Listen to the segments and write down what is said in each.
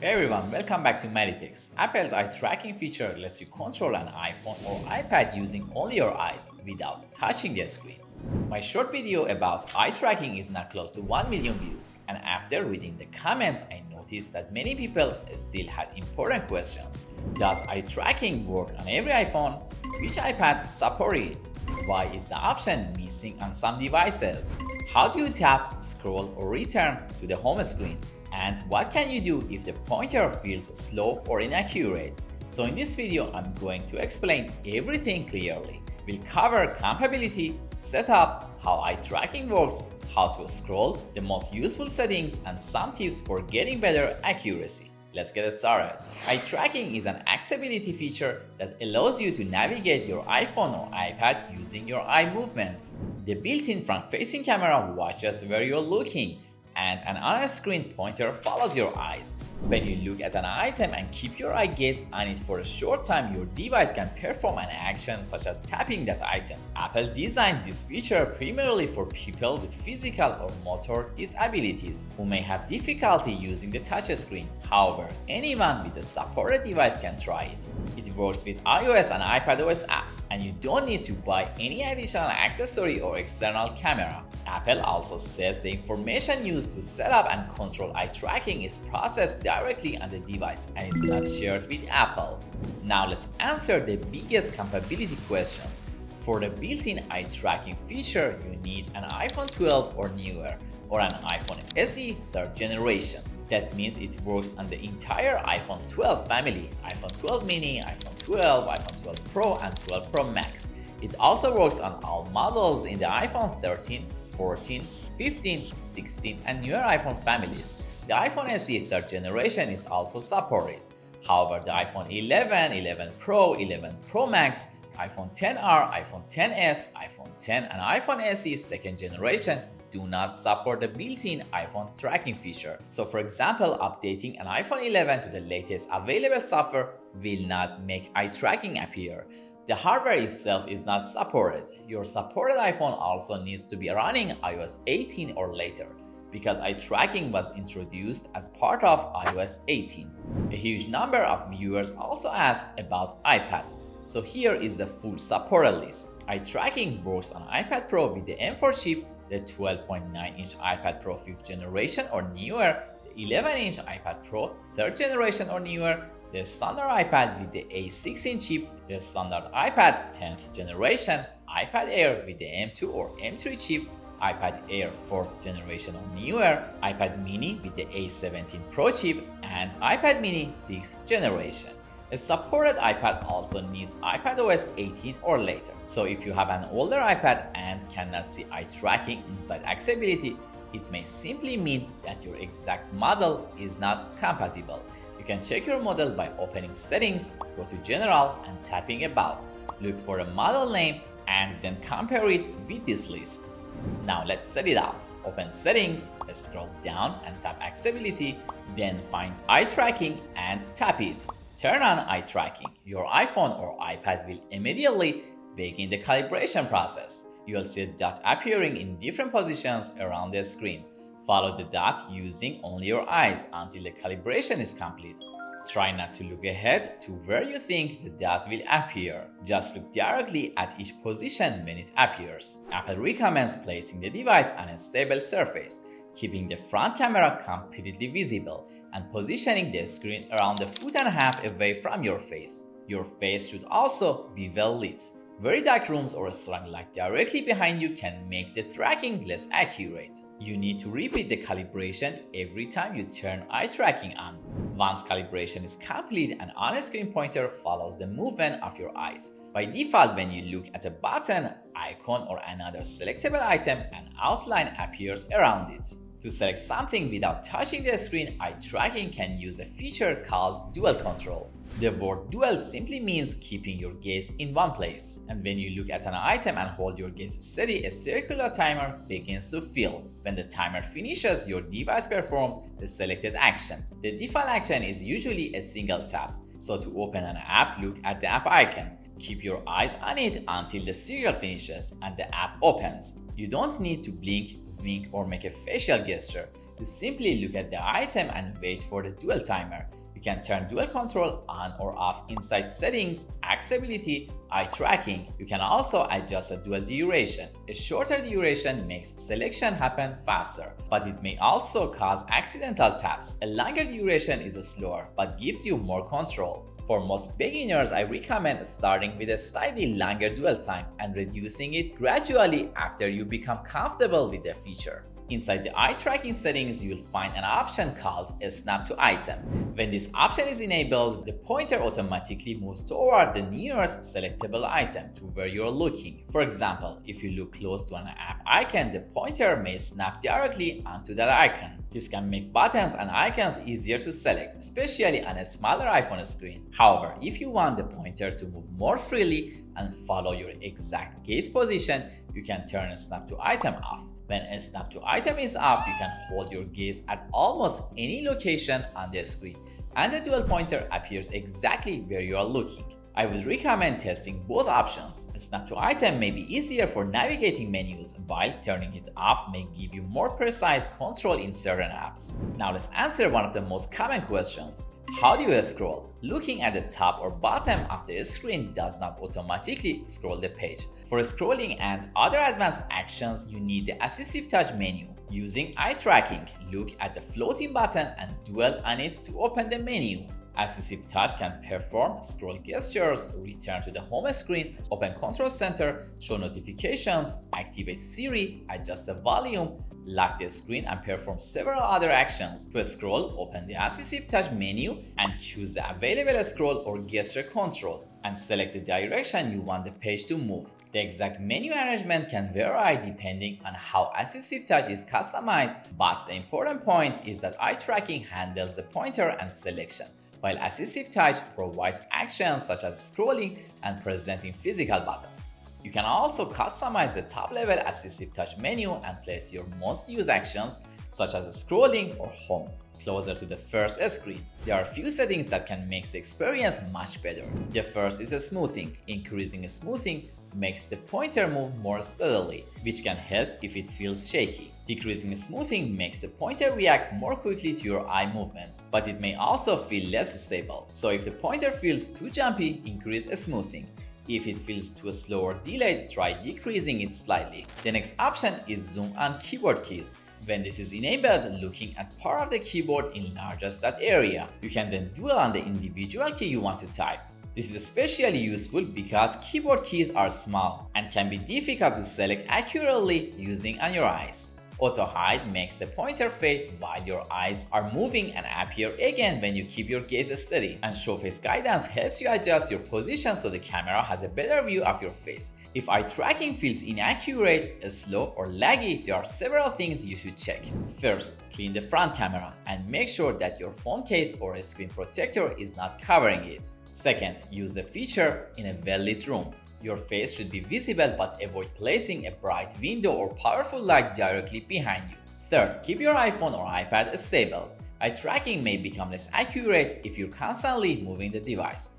Hey everyone, welcome back to Meditex. Apple's eye tracking feature lets you control an iPhone or iPad using only your eyes without touching the screen. My short video about eye tracking is now close to 1 million views, and after reading the comments, I noticed that many people still had important questions. Does eye tracking work on every iPhone? Which iPads support it? Why is the option missing on some devices? How do you tap, scroll, or return to the home screen? And what can you do if the pointer feels slow or inaccurate? So in this video, I'm going to explain everything clearly. We'll cover compatibility, setup, how eye tracking works, how to scroll, the most useful settings, and some tips for getting better accuracy. Let's get started. Eye tracking is an accessibility feature that allows you to navigate your iPhone or iPad using your eye movements. The built-in front-facing camera watches where you're looking, and an on-screen pointer follows your eyes. When you look at an item and keep your eye gaze on it for a short time, your device can perform an action such as tapping that item. Apple designed this feature primarily for people with physical or motor disabilities who may have difficulty using the touchscreen. However, anyone with a supported device can try it. It works with iOS and iPadOS apps, and you don't need to buy any additional accessory or external camera. Apple also says the information used to set up and control eye tracking is processed directly on the device and is not shared with Apple. Now let's answer the biggest compatibility question. For the built-in eye tracking feature, you need an iPhone 12 or newer, or an iPhone SE 3rd generation. That means it works on the entire iPhone 12 family, iPhone 12 mini, iPhone 12, iPhone 12 Pro, and 12 Pro Max. It also works on all models in the iPhone 13, 14, 15, 16, and newer iPhone families. The iPhone SE 3rd generation is also supported. However, the iPhone 11, 11 Pro, 11 Pro Max, iPhone XR, iPhone XS, iPhone X, and iPhone SE 2nd generation do not support the built-in iPhone tracking feature. So for example, updating an iPhone 11 to the latest available software will not make eye tracking appear. The hardware itself is not supported. Your supported iPhone also needs to be running iOS 18 or later, because eye tracking was introduced as part of iOS 18. A huge number of viewers also asked about iPad. So here is the full supported list. Eye tracking works on iPad Pro with the M4 chip, the 12.9-inch iPad Pro 5th generation or newer, the 11-inch iPad Pro 3rd generation or newer, the standard iPad with the A16 chip, the standard iPad 10th generation, iPad Air with the M2 or M3 chip, iPad Air 4th generation or newer, iPad mini with the A17 Pro chip, and iPad mini 6th generation. A supported iPad also needs iPadOS 18 or later. So if you have an older iPad and cannot see eye tracking inside accessibility, it may simply mean that your exact model is not compatible. You can check your model by opening Settings, go to General, and tapping About. Look for a model name and then compare it with this list. Now let's set it up. Open Settings, scroll down and tap Accessibility, then find Eye Tracking and tap it. Turn on eye tracking. Your iPhone or iPad will immediately begin the calibration process. You'll see a dot appearing in different positions around the screen. Follow the dot using only your eyes until the calibration is complete. Try not to look ahead to where you think the dot will appear. Just look directly at each position when it appears. Apple recommends placing the device on a stable surface, keeping the front camera completely visible, and positioning the screen around a foot and a half away from your face. Your face should also be well lit. Very dark rooms or a strong light directly behind you can make the tracking less accurate. You need to repeat the calibration every time you turn eye tracking on. Once calibration is complete, an on-screen pointer follows the movement of your eyes. By default, when you look at a button, icon, or another selectable item, an outline appears around it. To select something without touching the screen, eye tracking can use a feature called dual control. The word dual simply means keeping your gaze in one place. And when you look at an item and hold your gaze steady, a circular timer begins to fill. When the timer finishes, your device performs the selected action. The default action is usually a single tap. So to open an app, look at the app icon. Keep your eyes on it until the serial finishes and the app opens. You don't need to blink, wink, or make a facial gesture. to simply look at the item and wait for the dual timer. You can turn dual control on or off inside Settings, Accessibility, Eye Tracking. You can also adjust a dual duration. A shorter duration makes selection happen faster, but it may also cause accidental taps. A longer duration is slower, but gives you more control. For most beginners, I recommend starting with a slightly longer dwell time and reducing it gradually after you become comfortable with the feature. Inside the eye tracking settings, you'll find an option called Snap to Item. When this option is enabled, the pointer automatically moves toward the nearest selectable item to where you're looking. For example, if you look close to an app icon, the pointer may snap directly onto that icon. This can make buttons and icons easier to select, especially on a smaller iPhone screen. However, if you want the pointer to move more freely and follow your exact gaze position, you can turn Snap to Item off. When a Snap to Item is off, you can hold your gaze at almost any location on the screen, and the dual pointer appears exactly where you are looking. I would recommend testing both options. A Snap to Item may be easier for navigating menus, while turning it off may give you more precise control in certain apps. Now let's answer one of the most common questions. How do you scroll? Looking at the top or bottom of the screen does not automatically scroll the page. For scrolling and other advanced actions, you need the AssistiveTouch menu. Using eye tracking, look at the floating button and dwell on it to open the menu. AssistiveTouch can perform scroll gestures, return to the home screen, open Control Center, show notifications, activate Siri, adjust the volume, lock the screen, and perform several other actions. To scroll, open the AssistiveTouch menu and choose the available scroll or gesture control, and select the direction you want the page to move. The exact menu arrangement can vary depending on how AssistiveTouch is customized, but the important point is that eye tracking handles the pointer and selection, while AssistiveTouch provides actions such as scrolling and presenting physical buttons. You can also customize the top-level AssistiveTouch menu and place your most used actions such as scrolling or home closer to the first screen. There are a few settings that can make the experience much better. The first is smoothing. Increasing smoothing makes the pointer move more steadily, which can help if it feels shaky. Decreasing smoothing makes the pointer react more quickly to your eye movements, but it may also feel less stable. So if the pointer feels too jumpy, increase smoothing. If it feels too slow or delayed, try decreasing it slightly. The next option is zoom on keyboard keys. When this is enabled, looking at part of the keyboard enlarges that area. You can then dwell on the individual key you want to type. This is especially useful because keyboard keys are small and can be difficult to select accurately using on your eyes. Auto hide makes the pointer fade while your eyes are moving and appear again when you keep your gaze steady. And show face guidance helps you adjust your position so the camera has a better view of your face. If eye tracking feels inaccurate, slow, or laggy, there are several things you should check. First, clean the front camera and make sure that your phone case or a screen protector is not covering it. Second, use the feature in a well-lit room. Your face should be visible, but avoid placing a bright window or powerful light directly behind you. Third, keep your iPhone or iPad stable. Eye tracking may become less accurate if you're constantly moving the device.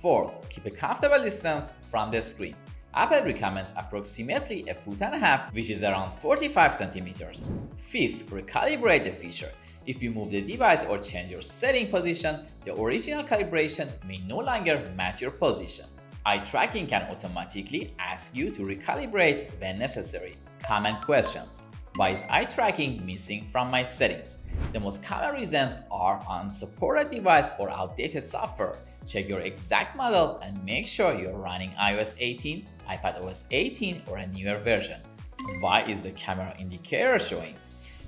Fourth, keep a comfortable distance from the screen. Apple recommends approximately 1.5 feet, which is around 45 centimeters. Fifth, recalibrate the feature. If you move the device or change your setting position, the original calibration may no longer match your position. Eye tracking can automatically ask you to recalibrate when necessary. Common questions. Why is eye tracking missing from my settings? The most common reasons are unsupported device or outdated software. Check your exact model and make sure you're running iOS 18, iPadOS 18, or a newer version. Why is the camera indicator showing?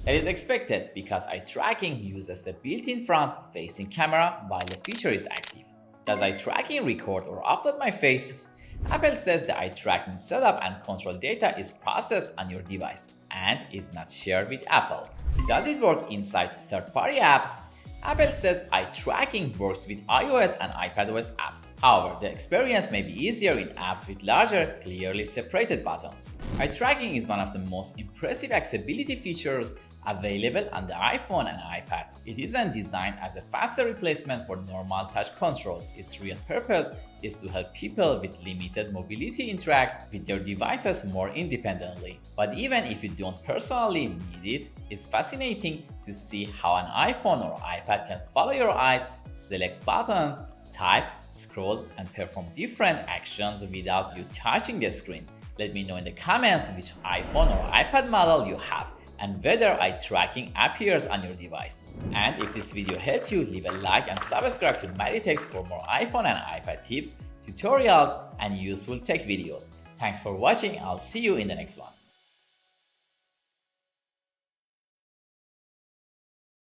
That is expected because eye tracking uses the built-in front-facing camera while the feature is active. Does eye tracking record or upload my face? Apple says the eye tracking setup and control data is processed on your device and is not shared with Apple. Does it work inside third-party apps? Apple says eye tracking works with iOS and iPadOS apps. However, the experience may be easier in apps with larger, clearly separated buttons. Eye tracking is one of the most impressive accessibility features available on the iPhone and iPad. It isn't designed as a faster replacement for normal touch controls. Its real purpose is to help people with limited mobility interact with their devices more independently. But even if you don't personally need it, it's fascinating to see how an iPhone or iPad can follow your eyes, select buttons, type, scroll, and perform different actions without you touching the screen. Let me know in the comments which iPhone or iPad model you have and whether eye tracking appears on your device. And if this video helped you, leave a like and subscribe to Meditex for more iPhone and iPad tips, tutorials, and useful tech videos. Thanks for watching. I'll see you in the next one.